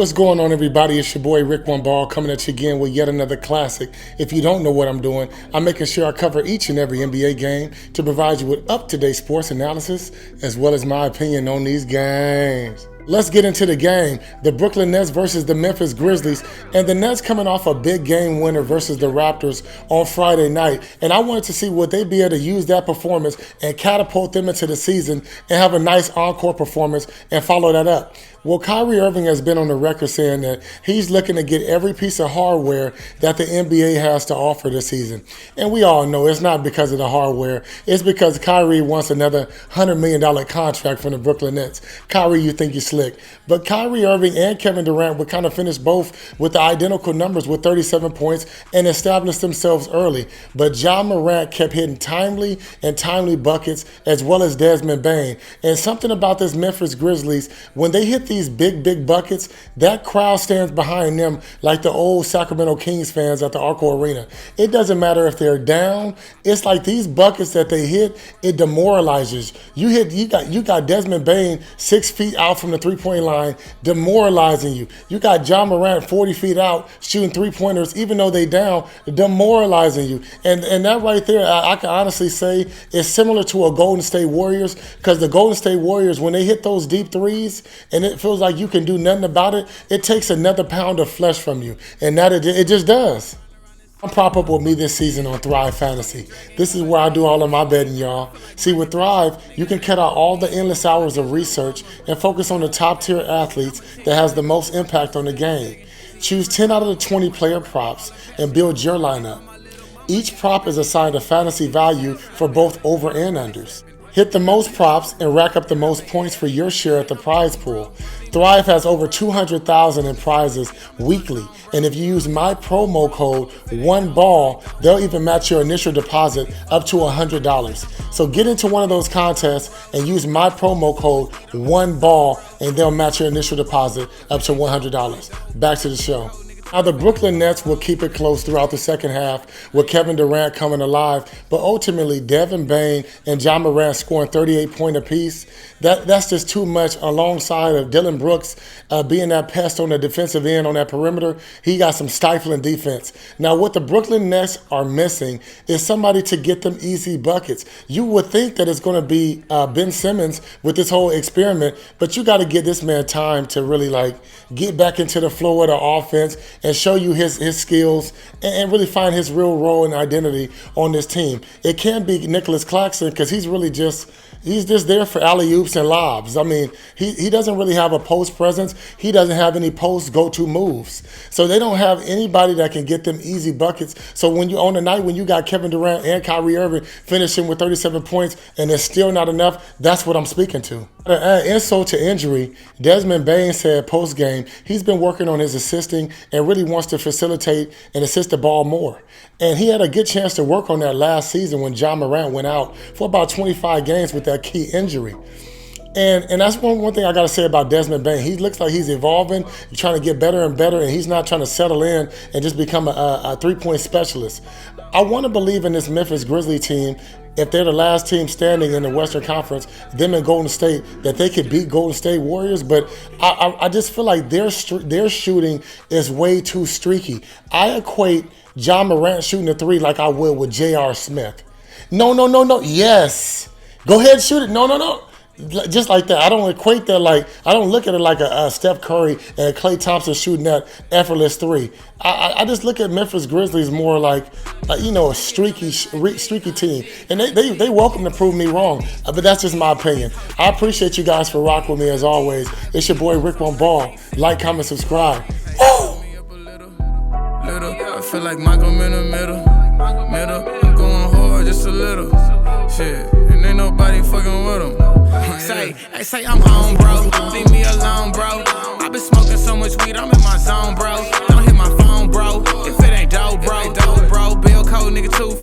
What's going on, everybody? It's your boy Rick One Ball coming at you again with yet another classic. If you don't know what I'm doing, I'm making sure I cover each and every NBA game to provide you with up-to-date sports analysis as well as my opinion on these games. Let's get into the game. The Brooklyn Nets versus the Memphis Grizzlies, and the Nets coming off a big game winner versus the Raptors on Friday night. And I wanted to see would they be able to use that performance and catapult them into the season and have a nice encore performance and follow that up. Well, Kyrie Irving has been on the record saying that he's looking to get every piece of hardware that the NBA has to offer this season. And we all know it's not because of the hardware. It's because Kyrie wants another $100 million contract from the Brooklyn Nets. Kyrie, you think you're slick. But Kyrie Irving and Kevin Durant would kind of finish both with the identical numbers with 37 points and establish themselves early. But Ja Morant kept hitting timely buckets as well as Desmond Bane. And something about this Memphis Grizzlies, when they hit these big buckets, that crowd stands behind them like the old Sacramento Kings fans at the Arco Arena. It doesn't matter if they're down. It's like these buckets that they hit, it demoralizes. You got Desmond Bane 6 feet out from the three-point line, demoralizing you. You got Ja Morant 40 feet out shooting three-pointers, even though they down, demoralizing you. And that right there, I can honestly say is similar to a Golden State Warriors, because the Golden State Warriors, when they hit those deep threes and it feels like you can do nothing about it, it takes another pound of flesh from you. And that it just does. Come prop up with me this season on Thrive Fantasy. This is where I do all of my betting, y'all. See, with Thrive, you can cut out all the endless hours of research and focus on the top-tier athletes that has the most impact on the game. Choose 10 out of the 20 player props and build your lineup. Each prop is assigned a fantasy value for both over and unders. Hit the most props and rack up the most points for your share at the prize pool. Thrive has over 200,000 in prizes weekly, and if you use my promo code ONEBALL, they'll even match your initial deposit up to $100. So get into one of those contests and use my promo code ONEBALL, and they'll match your initial deposit up to $100. Back to the show. Now, the Brooklyn Nets will keep it close throughout the second half with Kevin Durant coming alive, but ultimately Desmond Bane and Ja Morant scoring 38 points apiece. That's just too much, alongside of Dillon Brooks being that pest on the defensive end on that perimeter. He got some stifling defense. Now, what the Brooklyn Nets are missing is somebody to get them easy buckets. You would think that it's going to be Ben Simmons with this whole experiment, but you got to give this man time to really get back into the flow of the offense and show you his skills and really find his real role and identity on this team. It can't be Nicholas Claxton, because he's just there for alley-oops and lobs. I mean, he doesn't really have a post presence. He doesn't have any post go-to moves. So they don't have anybody that can get them easy buckets. So when you on a night when you got Kevin Durant and Kyrie Irving finishing with 37 points and it's still not enough, that's what I'm speaking to. To add insult to injury, Desmond Bane said post-game he's been working on his assisting and really wants to facilitate and assist the ball more. And he had a good chance to work on that last season when Ja Morant went out for about 25 games with that key injury. And that's one thing I got to say about Desmond Bane. He looks like he's evolving, trying to get better and better, and he's not trying to settle in and just become a three-point specialist. I want to believe in this Memphis Grizzlies team. If they're the last team standing in the Western Conference, them and Golden State, that they could beat Golden State Warriors. But I just feel like their shooting is way too streaky. I equate Ja Morant shooting a three like I would with J.R. Smith. No. Yes. Go ahead, shoot it. No. Just like that. I don't equate that I don't look at it like a Steph Curry and Klay Thompson shooting that effortless three. I just look at Memphis Grizzlies more like a streaky team. And they welcome to prove me wrong. But that's just my opinion. I appreciate you guys for rocking with me as always. It's your boy Rick One Ball. Like, comment, subscribe. Woo! I feel like Michael in the middle. I'm going hard just a little. Shit, and ain't nobody fucking with him. Say I'm home, bro. Leave me alone, bro. I been smoking so much weed, I'm in my zone, bro. Don't hit my phone, bro. If it ain't dope, bro. Bill code, nigga, too.